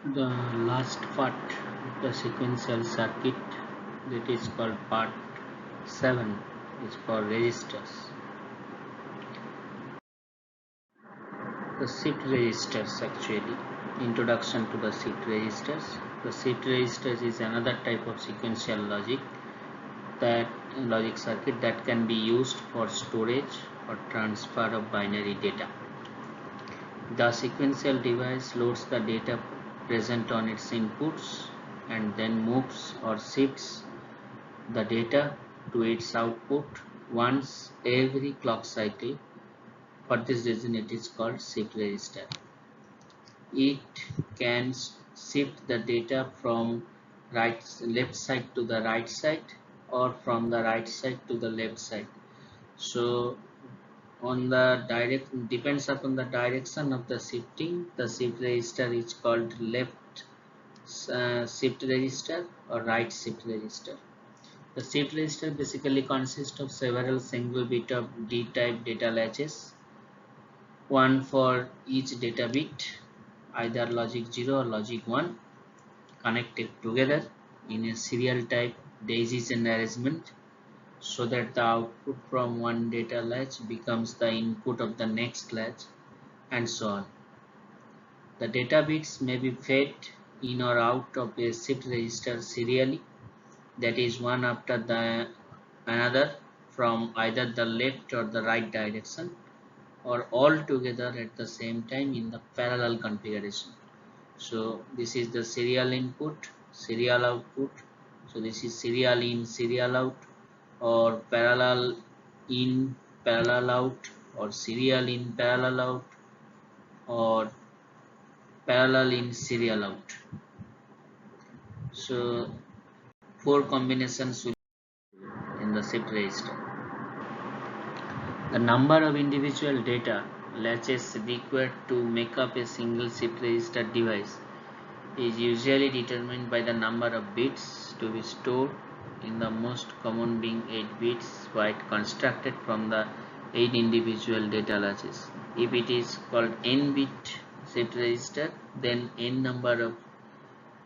The last part of the sequential circuit, that is called part 7, is for registers. The shift registers, actually, introduction to the shift registers. The shift registers is another type of sequential logic circuit that can be used for storage or transfer of binary data. The sequential device loads the data present on its inputs and then moves or shifts the data to its output once every clock cycle. For this reason, it is called shift register. It can shift the data from left side to the right side or from the right side to the left side. So on the depends upon the direction of the shifting, the shift register is called left shift register or right shift register. The shift register basically consists of several single bit of D-type data latches, one for each data bit, either logic 0 or logic 1, connected together in a serial type daisy chain arrangement, so that the output from one data latch becomes the input of the next latch, and so on. The data bits may be fed in or out of a shift register serially, that is, one after the another from either the left or the right direction, or all together at the same time in the parallel configuration. So this is the serial input, serial output. So this is serial in, serial out, or parallel in, parallel out, or serial in, parallel out, or parallel in, serial out. So 4 combinations will be in the shift register. The number of individual data latches required to make up a single shift register device is usually determined by the number of bits to be stored, in the most common being 8 bits byte constructed from the 8 individual data latches. If it is called n bit shift register, then n number of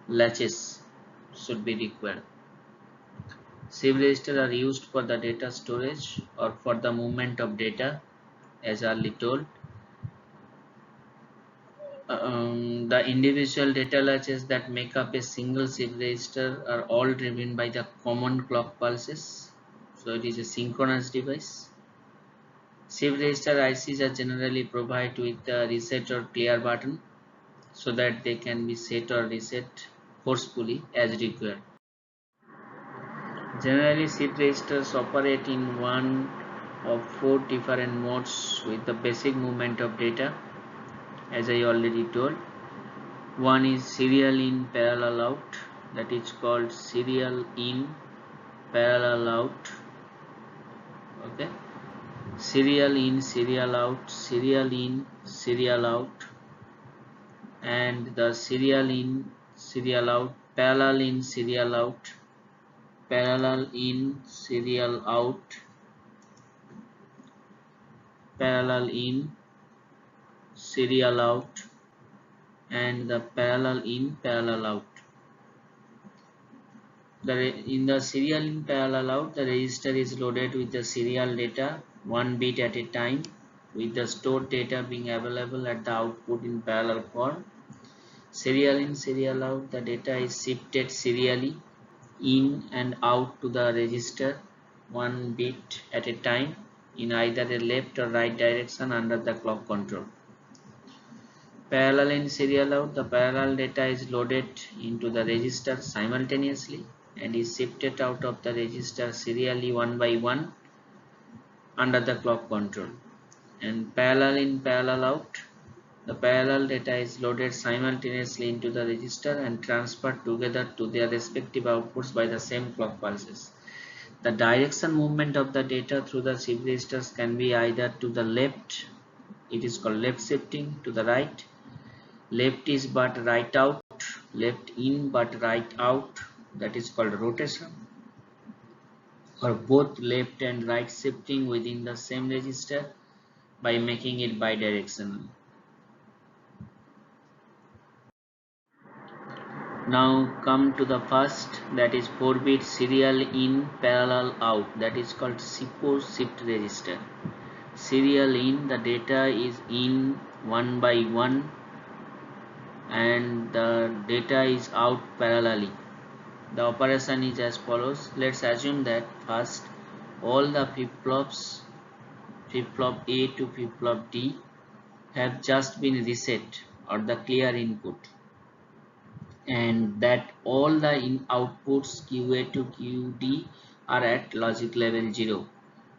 latches should be required. Shift registers are used for the data storage or for the movement of data, as earlier told. The individual data latches that make up a single shift register are all driven by the common clock pulses, so it is a synchronous device. Shift register ICs are generally provided with a reset or clear button so that they can be set or reset forcefully as required. Generally, shift registers operate in one of 4 different modes with the basic movement of data, as I already told. One is serial in, parallel out, that is called serial in, parallel out. Okay, serial in, serial out, serial in, serial out, and the serial in, serial out, parallel in, serial out, parallel in, serial out, parallel in, serial out, and the parallel in, parallel out. In the serial in, parallel out, the register is loaded with the serial data 1 bit at a time, with the stored data being available at the output in parallel form. Serial in, serial out, the data is shifted serially in and out to the register 1 bit at a time in either a left or right direction under the clock control. Parallel in, serial out, the parallel data is loaded into the register simultaneously and is shifted out of the register serially one by one under the clock control. And parallel in, parallel out, the parallel data is loaded simultaneously into the register and transferred together to their respective outputs by the same clock pulses. The direction movement of the data through the shift registers can be either to the left, it is called left shifting, to the right, left is but right out, left in but right out, that is called rotation, or both left and right shifting within the same register by making it bidirectional. Now come to the first, that is 4-bit serial in parallel out, that is called SIPO shift register. Serial in, the data is in one by one and the data is out parallelly. The operation is as follows. Let's assume that first all the flip-flops, flip-flop A to flip-flop D, have just been reset or the clear input, and that all the outputs QA to QD are at logic level 0,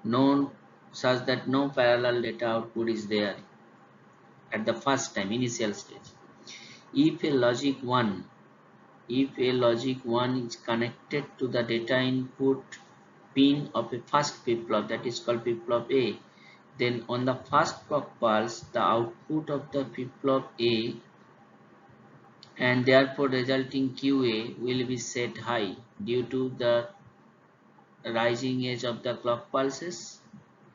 known such that no parallel data output is there at the first time initial stage. If a logic 1 is connected to the data input pin of a first flip-flop, that is called flip-flop A, then on the first clock pulse the output of the flip-flop A and therefore resulting QA will be set high due to the rising edge of the clock pulses.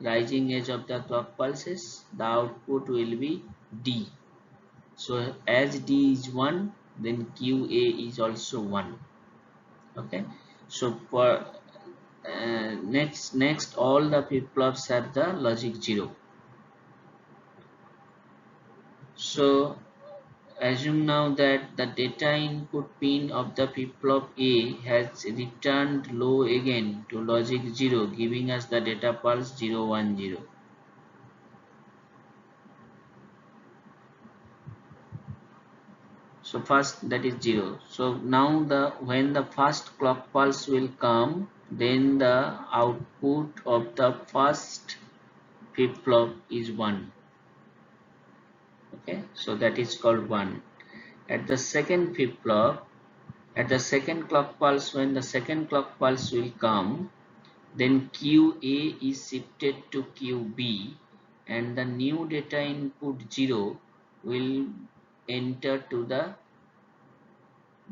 Rising edge of the clock pulses, the output will be D. So as D is 1, then QA is also 1. Okay. So for next all the flip-flops have the logic 0. So assume now that the data input pin of the flip-flop A has returned low again to logic 0, giving us the data pulse 0 1 0. So first that is 0. So now when the first clock pulse will come, then the output of the first flip-flop is 1. Okay, so that is called 1. At the second flip-flop, at the second clock pulse, when the second clock pulse will come, then QA is shifted to QB and the new data input 0 will enter to the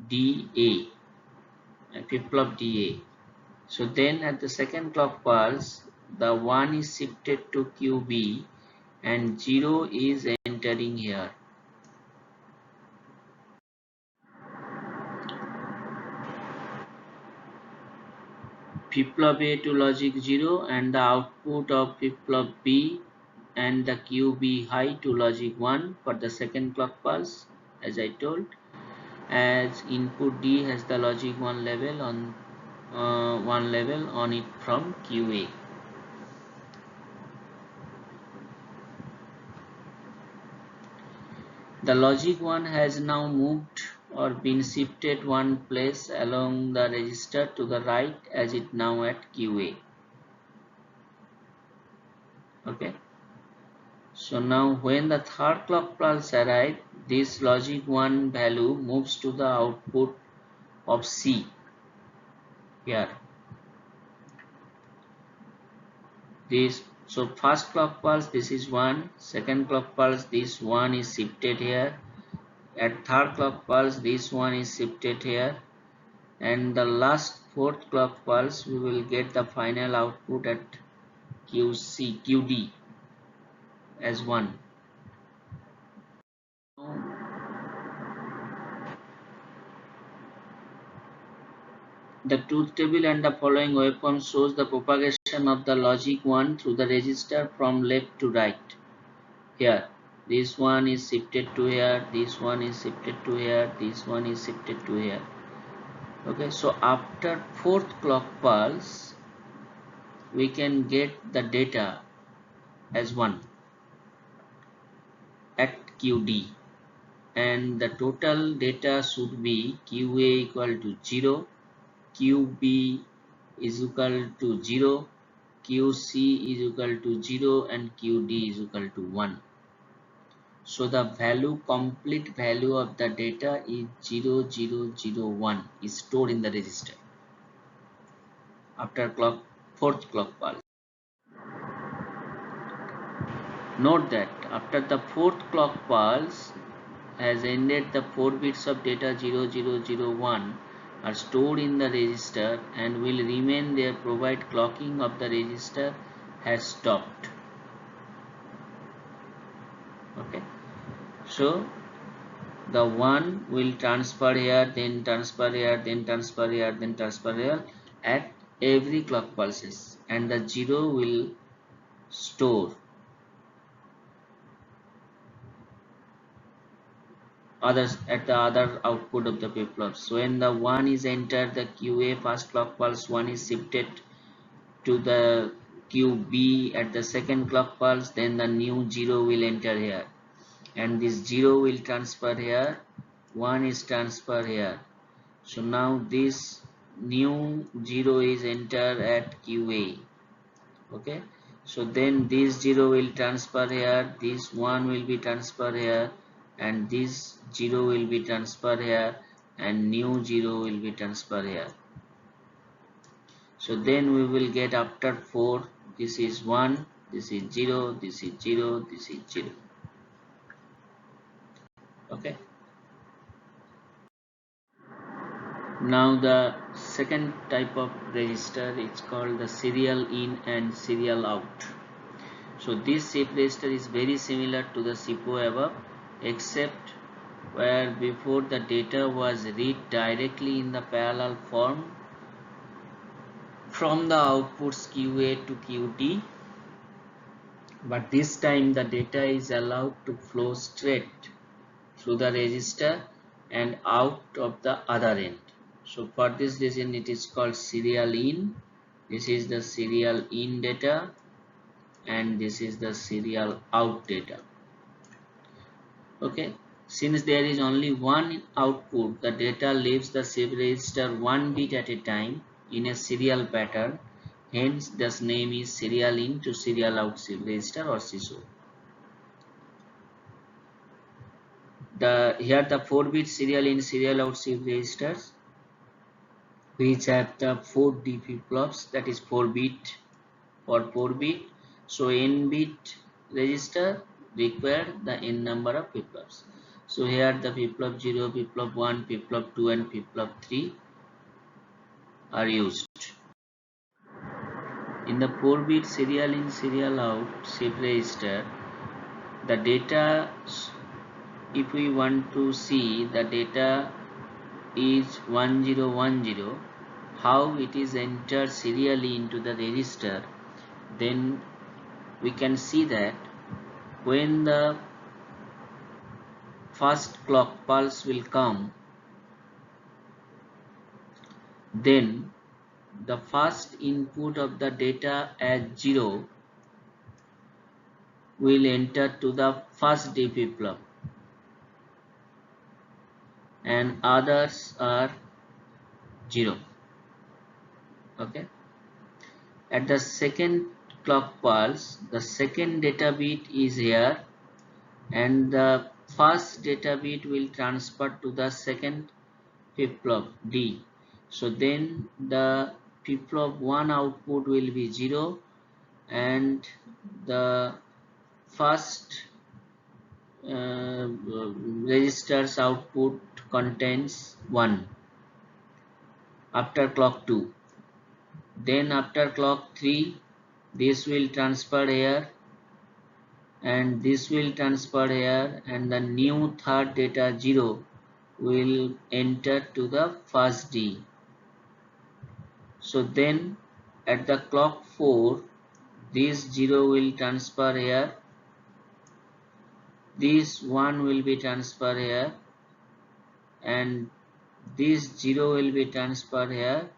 DA, flip-flop DA. So then at the second clock pulse, the 1 is shifted to QB and 0 is entering here. Flip-flop A to logic 0 and the output of flip-flop B and the QB high to logic 1 for the second clock pulse, as I told, as input D has the logic 1 level on it from QA. The logic 1 has now moved or been shifted one place along the register to the right as it now at QA. Okay. So now when the third clock pulse arrives, this logic 1 value moves to the output of C here. So first clock pulse this is 1, second clock pulse this 1 is shifted here, at third clock pulse this 1 is shifted here, and the last fourth clock pulse we will get the final output at QD as 1. The truth table and the following waveform shows the propagation of the logic 1 through the register from left to right. Here, this one is shifted to here, this one is shifted to here, this one is shifted to here. Okay, so after fourth clock pulse, we can get the data as 1 at QD, and the total data should be QA equal to 0, QB is equal to 0, QC is equal to 0, and QD is equal to 1. So the complete value of the data is 0001 is stored in the register after fourth clock pulse. Note that after the fourth clock pulse has ended, the 4 bits of data 0001 are stored in the register and will remain there provided clocking of the register has stopped. Okay, so the 1 will transfer here, then transfer here, then transfer here, then transfer here at every clock pulses, and the 0 will store others at the other output of the flip-flop. So when the 1 is entered the QA first clock pulse, 1 is shifted to the QB at the second clock pulse, then the new 0 will enter here, and this 0 will transfer here, 1 is transferred here. So now this new 0 is entered at QA. Okay, so then this 0 will transfer here, this 1 will be transferred here, and this 0 will be transferred here, and new 0 will be transferred here. So then we will get after 4, this is 1, this is 0, this is 0, this is 0. Okay, now the second type of register is called the serial in and serial out. So this shift register is very similar to the SIPO above, except where before the data was read directly in the parallel form from the outputs QA to QD, but this time the data is allowed to flow straight through the register and out of the other end. So for this reason it is called serial in. This is the serial in data, and this is the serial out data. Okay, since there is only one output, the data leaves the shift register 1 bit at a time in a serial pattern. Hence this name is serial in to serial out shift register, or SISO. Here the 4-bit serial in serial out shift registers, which have the 4 D flip-flops, that is 4 bit for 4 bit. So n bit register require the n number of flip-flops. So here the flip-flop 0, flip-flop 1, flip-flop 2 and flip-flop 3 are used. In the 4-bit serial in serial out shift register, the data, if we want to see the data is 1010, how it is entered serially into the register, then we can see that when the first clock pulse will come, then the first input of the data as 0 will enter to the first D flip-flop, and others are 0. Okay, at the second clock pulse the second data bit is here, and the first data bit will transfer to the second flip-flop D. So then the flip-flop 1 output will be 0, and the first register's output contains 1 after clock 2. Then after clock 3 this will transfer here, and this will transfer here, and the new third data 0 will enter to the first D. So then at the clock 4 this 0 will transfer here, this 1 will be transferred here, and this 0 will be transferred here,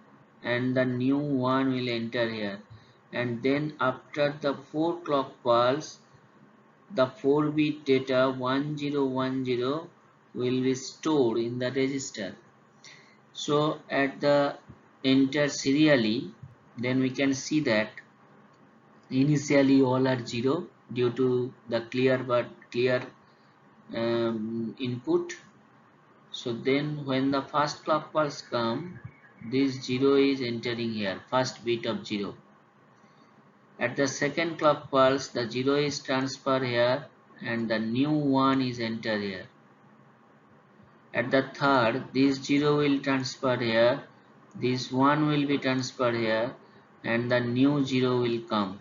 and the new 1 will enter here. And then after the 4 clock pulse, the 4-bit data 1010 will be stored in the register. So at the enter serially, then we can see that initially all are 0 due to the clear input. So then when the first clock pulse come, this 0 is entering here, first bit of 0. At the second clock pulse the 0 is transferred here, and the new 1 is entered here. At the third this 0 will transfer here, this 1 will be transferred here, and the new 0 will come.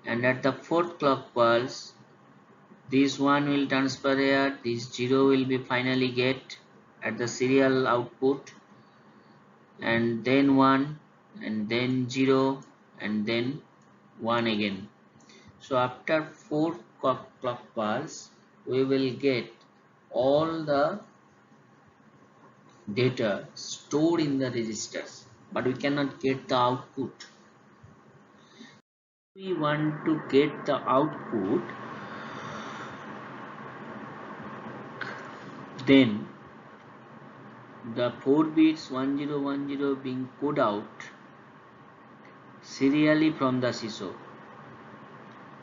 And at the fourth clock pulse This 1 will transfer here, this 0 will be finally get at the serial output, and then 1 and then 0 and then 1 again. So after 4 clock pulse we will get all the data stored in the registers, but we cannot get the output. We want to get the output, then the 4 bits 1010 being coded out serially from the CISO.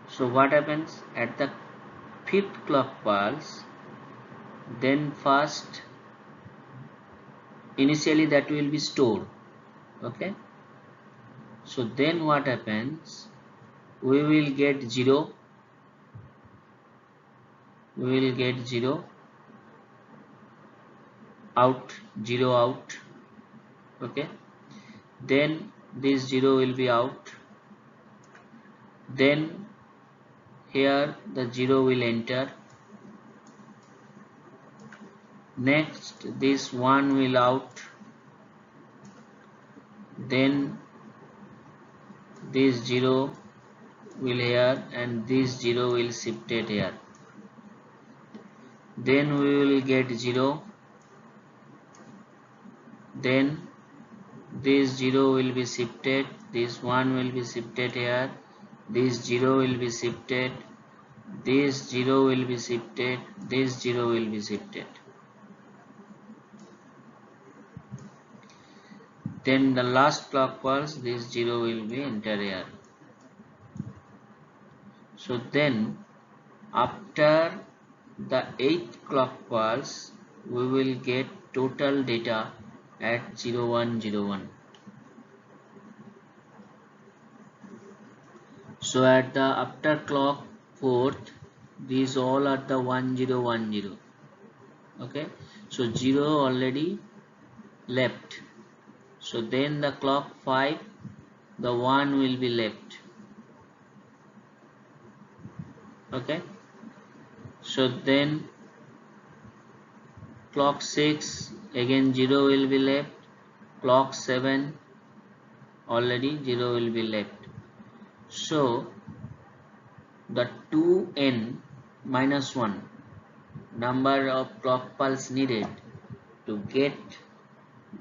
So what happens at the 5th clock pulse, then first initially that will be stored. Okay, so then what happens, we will get 0, out, 0 out. Okay, then this 0 will be out, then here the 0 will enter, next this 1 will out, then this 0 will here and this 0 will shifted here, then we will get 0, then this 0 will be shifted, this 1 will be shifted here, this 0 will be shifted, this 0 will be shifted, this 0 will be shifted. Then the last clock pulse, this 0 will be enter here. So then after the 8th clock pulse we will get total data at 0101. So at the after clock 4th, these all are the 1010. Okay, so 0 already left, so then the clock 5, the 1 will be left. Okay, so then clock 6 again 0 will be left, clock 7 already 0 will be left. So the 2n minus 1 number of clock pulse needed to get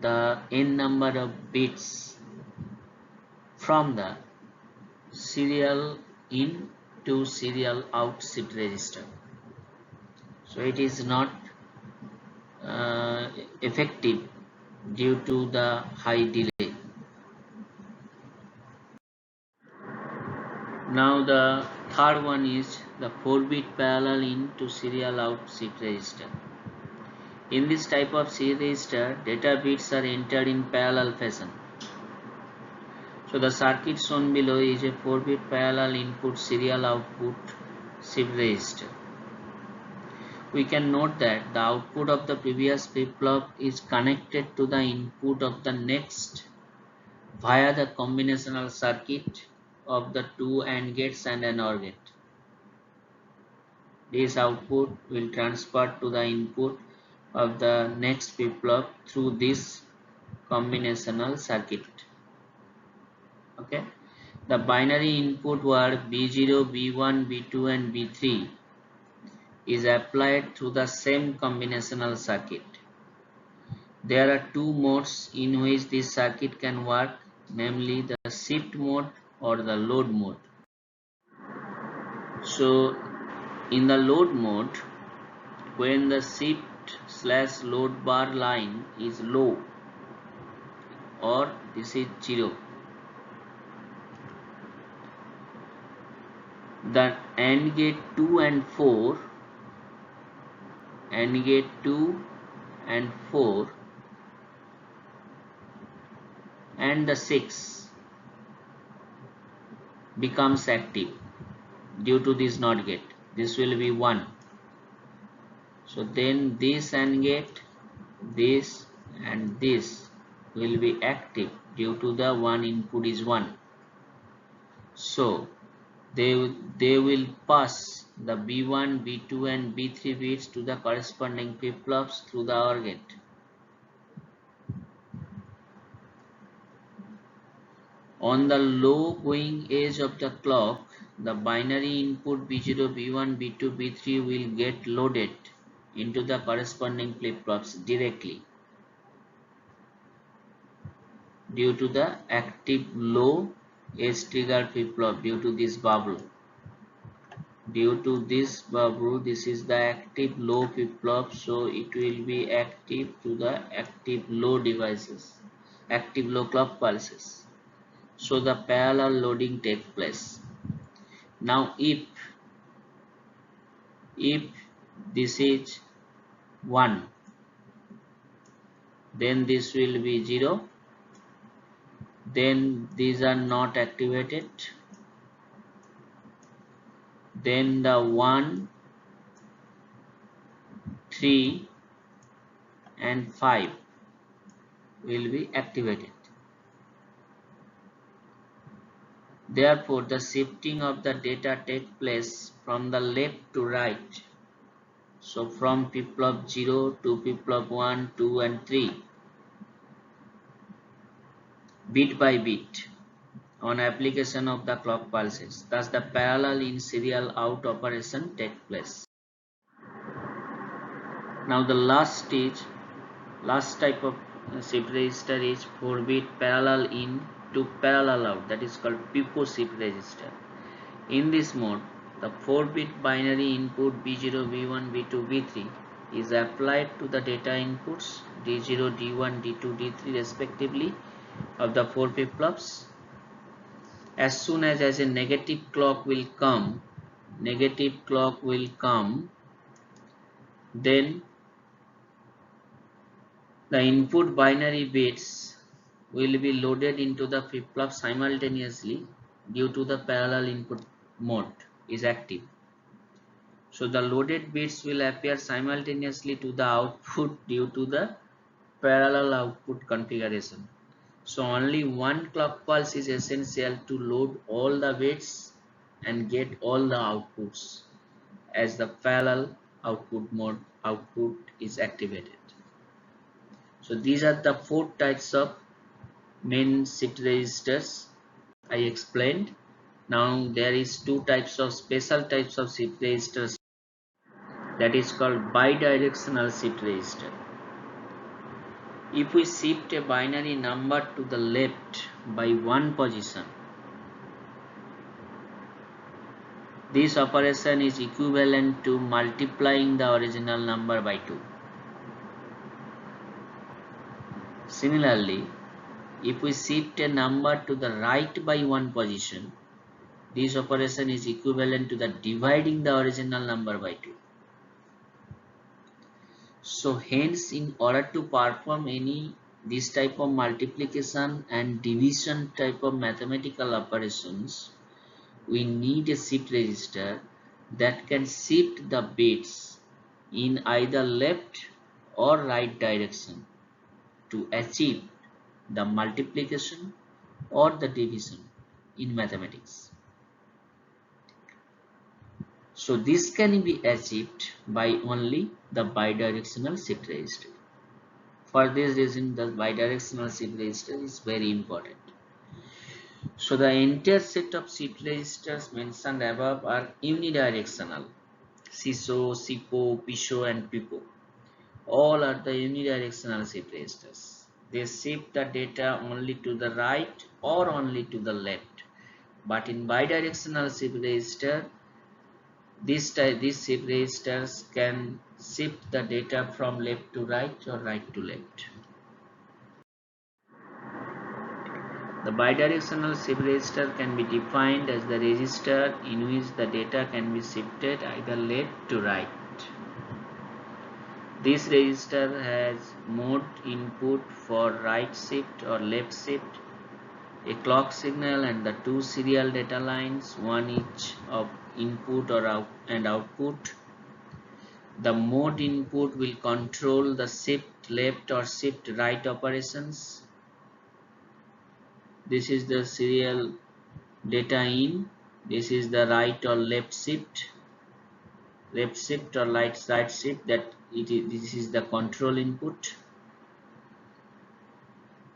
the n number of bits from the serial in to serial out shift register. So it is not effective due to the high delay. Now the third one is the 4-bit parallel in to serial out shift register. In this type of C register, data bits are entered in parallel fashion. So the circuit shown below is a 4-bit parallel input serial output shift register. We can note that the output of the previous flip-flop is connected to the input of the next via the combinational circuit of the two AND gates and an OR gate. This output will transfer to the input of the next flip-flop through this combinational circuit. Okay, the binary input were B0, B1, B2 and B3 is applied through the same combinational circuit. There are two modes in which this circuit can work, namely the shift mode or the load mode. So in the load mode, when the shift/load bar line is low or this is 0, the AND gate 2 and 4 and the 6 becomes active due to this NOT gate. This will be 1. So then this AND gate, this and this will be active due to the one input is 1. So they will pass the B1, B2 and B3 bits to the corresponding flip-flops through the OR gate. On the low going edge of the clock, the binary input B0, B1, B2, B3 will get loaded into the corresponding flip-flops directly due to the active low edge trigger flip-flop due to this bubble. Due to this bubble, this is the active low flip-flop, so it will be active to the active low devices, active low clock pulses. So the parallel loading takes place. Now if this is 1, then this will be 0, then these are not activated, then the 1, 3 and 5 will be activated. Therefore, the shifting of the data takes place from the left to right. So from flip-flop 0 to flip-flop 1, 2 and 3, bit by bit, on application of the clock pulses. Thus the parallel in serial out operation takes place. Now the last type of shift register is 4-bit parallel in to parallel out, that is called PIPO shift register. In this mode, the 4-bit binary input B0, B1, B2, B3 is applied to the data inputs D0, D1, D2, D3 respectively of the 4 flip-flops. As soon as a negative clock will come, then the input binary bits will be loaded into the flip-flop simultaneously due to the parallel input mode is active. So the loaded bits will appear simultaneously to the output due to the parallel output configuration. So only one clock pulse is essential to load all the bits and get all the outputs as the parallel output is activated. So these are the 4 types of main shift registers I explained. Now there is 2 types of special types of shift registers, that is called bidirectional shift register. If we shift a binary number to the left by 1 position, this operation is equivalent to multiplying the original number by 2. Similarly, if we shift a number to the right by 1 position, this operation is equivalent to the dividing the original number by 2. So hence, in order to perform this type of multiplication and division type of mathematical operations, we need a shift register that can shift the bits in either left or right direction to achieve the multiplication or the division in mathematics. So this can be achieved by only the bidirectional shift register. For this reason, the bidirectional shift register is very important. So the entire set of shift registers mentioned above are unidirectional. CISO, SIPO, PISO and PIPO. All are the unidirectional shift registers. They shift the data only to the right or only to the left. But in bidirectional shift register, these shift registers can shift the data from left to right or right to left. The bidirectional shift register can be defined as the register in which the data can be shifted either left to right. This register has mode input for right shift or left shift, a clock signal and the 2 serial data lines, one each of input or output. The mode input will control the shift left or shift right operations. This is the serial data in This is the right or left shift or right shift, that this is the control input.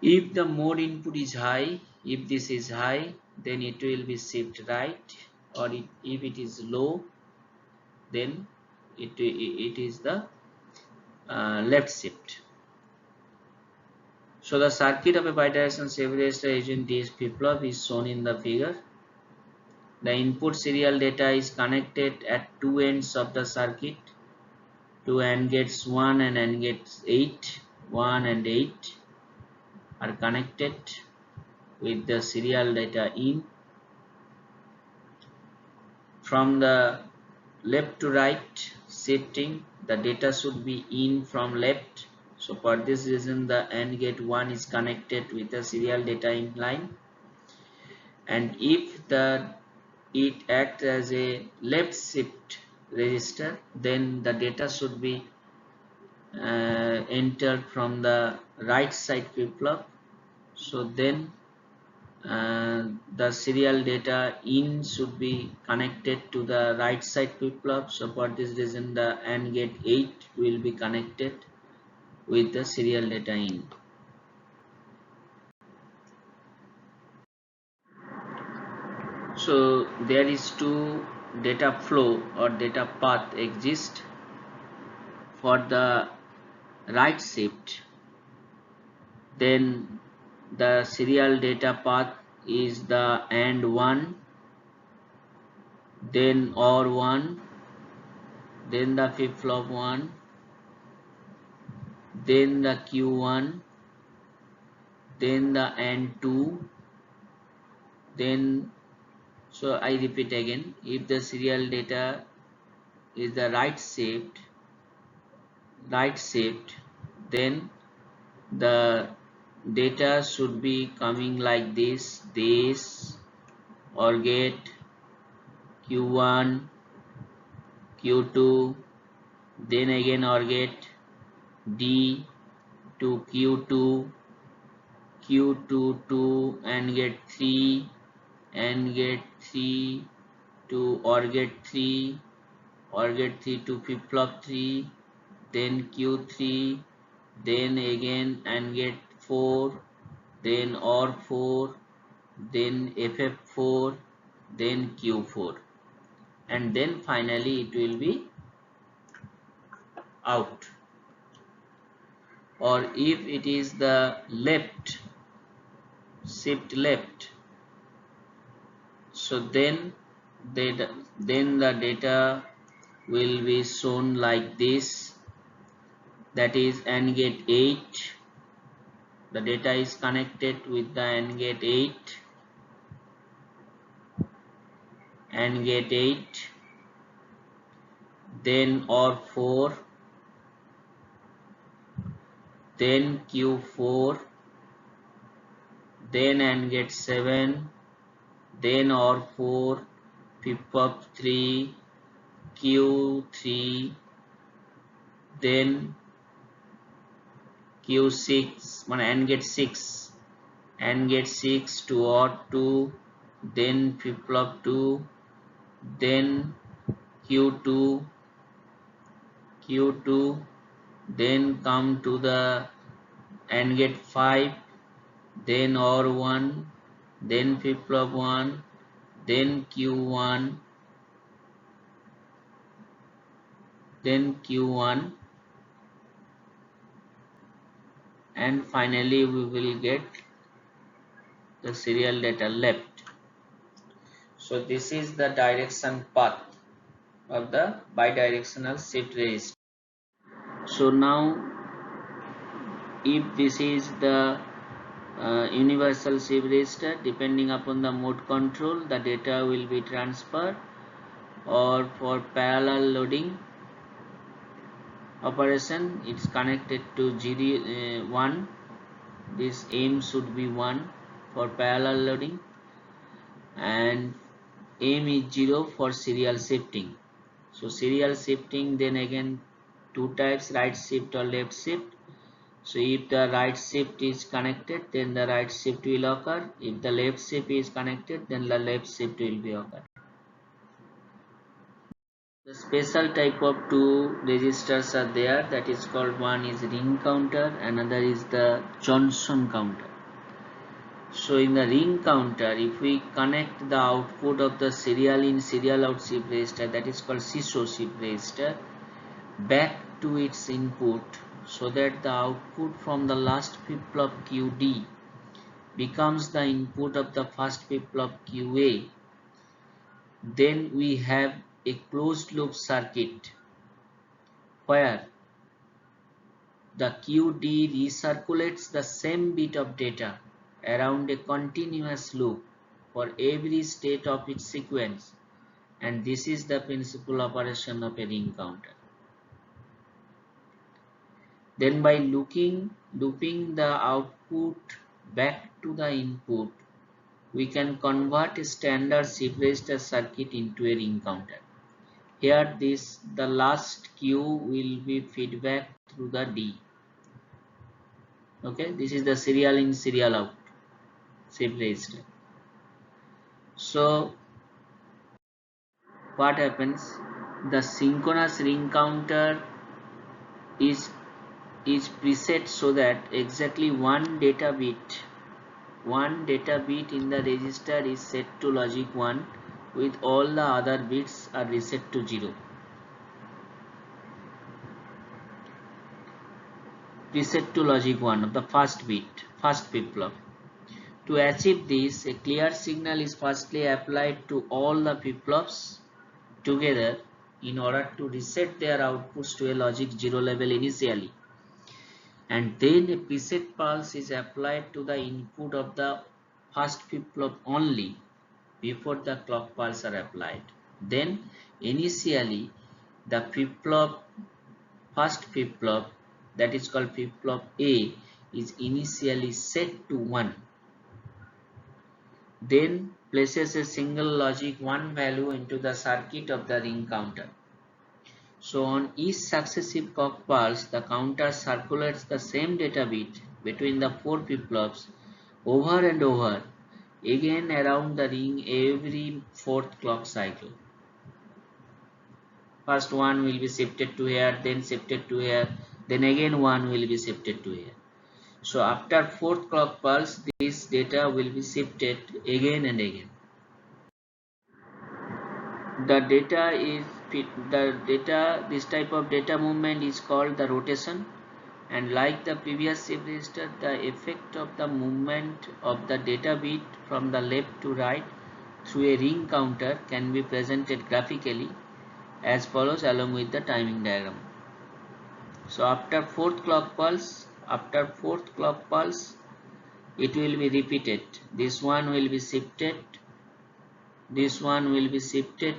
If the mode input is high, if this is high, then it will be shift right, or if it is low, then it is the left shift. So the circuit of a bidirectional shift register using this flip-flop is shown in the figure. The input serial data is connected at two ends of the circuit. Two AND gates 1 and AND gates 8, 1 and 8 are connected with the serial data in. From the left to right shifting, the data should be in from left. So for this reason, the AND gate 1 is connected with the serial data in line, and if it acts as a left shift register, then the data should be entered from the right side flip-flop. So then the serial data in should be connected to the right side flip-flop. So for this reason, the AND gate 8 will be connected with the serial data in. So there is two data flow or data path exist. For the right shift, then the serial data path is the AND 1, then OR 1, then the flip-flop 1, then the Q1, then the AND 2, then, so I repeat again, if the serial data is the right shift, then the data should be coming like this OR gate Q1, Q2, then again OR gate D to Q2, Q2 to AND gate 3, AND gate 3 to OR gate 3, OR gate 3 to flip-flop 3, then Q3, then again AND gate 4, then OR 4, then FF4, then Q4, and then finally it will be out. Or if it is the left shift left, so then the data will be shown like this, that is AND gate 8, the data is connected with the AND gate 8, AND gate 8, then OR 4, then Q4, then AND gate 7, then OR 4, flip-flop 3, Q3, then Q6, AND gate 6, AND gate 6 to OR 2, then flip-flop 2, then Q2, then come to the AND gate 5, then OR 1, then flip-flop 1, then Q1, and finally we will get the serial data left. So this is the direction path of the bidirectional shift register. So now if this is the universal shift register, depending upon the mode control, the data will be transferred, or for parallel loading operation, it's connected to 1. This aim should be 1 for parallel loading, and aim is 0 for serial shifting. So serial shifting, then again two types, right shift or left shift. So if the right shift is connected, then the right shift will occur. If the left shift is connected, then the left shift will be occur. The special type of two registers are there, that is called, one is ring counter, another is the Johnson counter. So in the ring counter, if we connect the output of the serial in serial out shift register, that is called SISO shift register, back to its input, so that the output from the last flip-flop QD becomes the input of the first flip-flop QA, then we have a closed loop circuit where the QD recirculates the same bit of data around a continuous loop for every state of its sequence, and this is the principal operation of a ring counter. Then by looping the output back to the input, we can convert a standard shift register circuit into a ring counter. Here the last Q will be feedback through the D. Okay, this is the serial in serial out shift register. So what happens? The synchronous ring counter is preset so that exactly one data bit in the register is set to logic 1, with all the other bits are reset to 0. Preset to logic 1 of the first flip-flop. To achieve this, a clear signal is firstly applied to all the flip-flops together in order to reset their outputs to a logic 0 level initially, and then a preset pulse is applied to the input of the first flip-flop only before the clock pulse are applied. Then initially the first flip-flop, that is called flip-flop A, is initially set to 1, then places a single logic 1 value into the circuit of the ring counter. So on each successive clock pulse, the counter circulates the same data bit between the 4 flip-flops over and over again around the ring every 4th clock cycle. First one will be shifted to here, then shifted to here, then again one will be shifted to here. So after 4th clock pulse, this data will be shifted again and again. This type of data movement is called the rotation, and like the previous shift register, the effect of the movement of the data bit from the left to right through a ring counter can be presented graphically as follows along with the timing diagram. So after 4th clock pulse, it will be repeated. This one will be shifted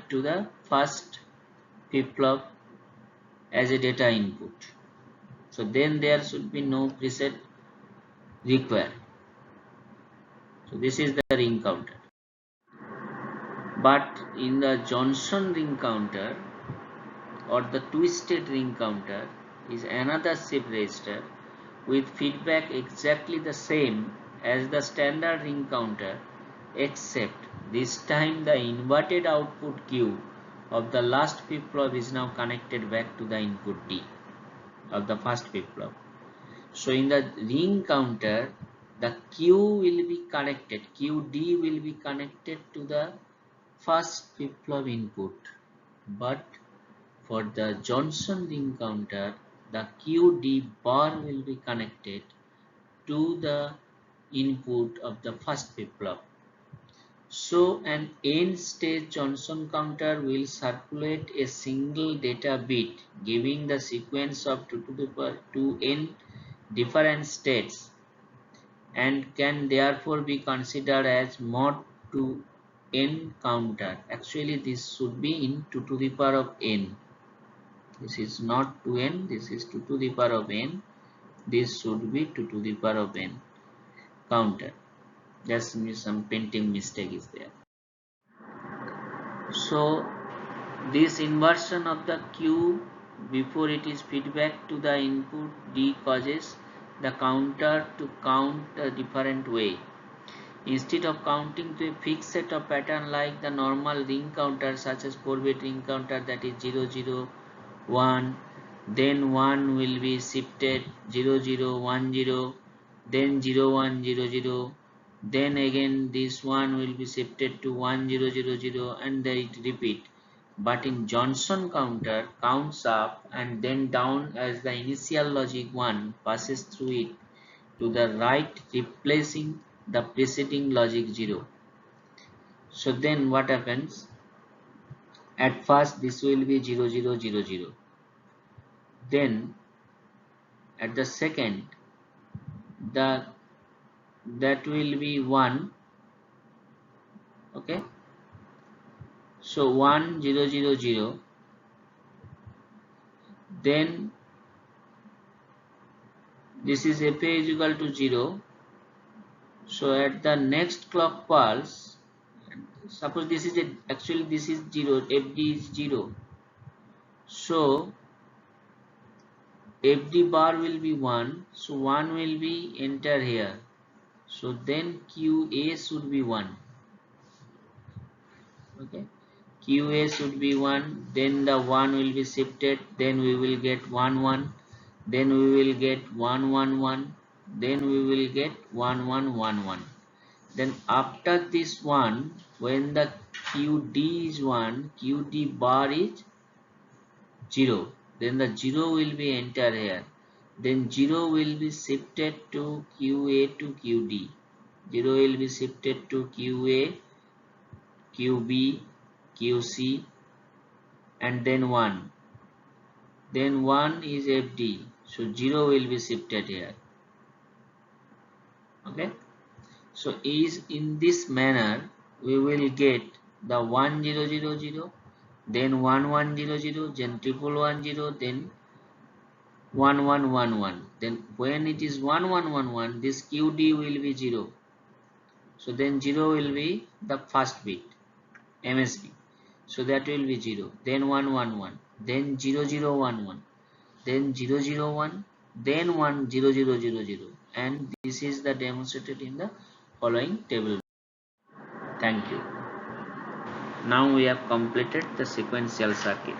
to the first flip-flop as a data input. So then there should be no preset required. So this is the ring counter. But in the Johnson ring counter or the twisted ring counter is another shift register with feedback exactly the same as the standard ring counter, except this time the inverted output Q of the last flip-flop is now connected back to the input D of the first flip-flop. So in the ring counter, the Q will be connected, QD will be connected to the first flip-flop input, but for the Johnson ring counter, the QD bar will be connected to the input of the first flip-flop. So an n-stage Johnson counter will circulate a single data bit giving the sequence of 2 to the power 2n different states, and can therefore be considered as mod 2n counter. Actually this should be in 2 to the power of n. This is not 2n, this is 2 to the power of n. This should be 2 to the power of n counter. Just some printing mistake is there. So this inversion of the Q before it is feedback to the input D causes the counter to count a different way. Instead of counting to a fixed set of pattern like the normal ring counter, such as 4-bit ring counter, that is 001, then 1 will be shifted 0010, then 0100, then again this one will be shifted to 1000, and then it repeat. But in Johnson counter, counts up and then down as the initial logic 1 passes through it to the right, replacing the preceding logic 0. So then what happens? At first this will be 0000. Then at the second, the that will be 1. Okay, so 1000. Then this is fa is equal to 0. So at the next clock pulse, suppose this is actually this is 0, fd is 0. So fd bar will be 1. So 1 will be enter here. So then qa should be 1. Okay, qa should be 1, then the 1 will be shifted, then we will get 1 1, then we will get 1 1 1, then we will get 1 1 1 1. Then after this one, when the qd is 1, qd bar is 0, then the 0 will be enter here, then 0 will be shifted to qa to qd, 0 will be shifted to qa, QB, QC, and then 1. Then 1 is FD. So 0 will be shifted here. Okay. So is in this manner we will get the 1000, then 1100, then 1110, then 1111. Then when it is 1111, this QD will be 0. So then 0 will be the first bit, MSB. So that will be 0, then 111, then 0011, then 001, then 10000, and this is the demonstrated in the following table. Thank you. Now we have completed the sequential circuit.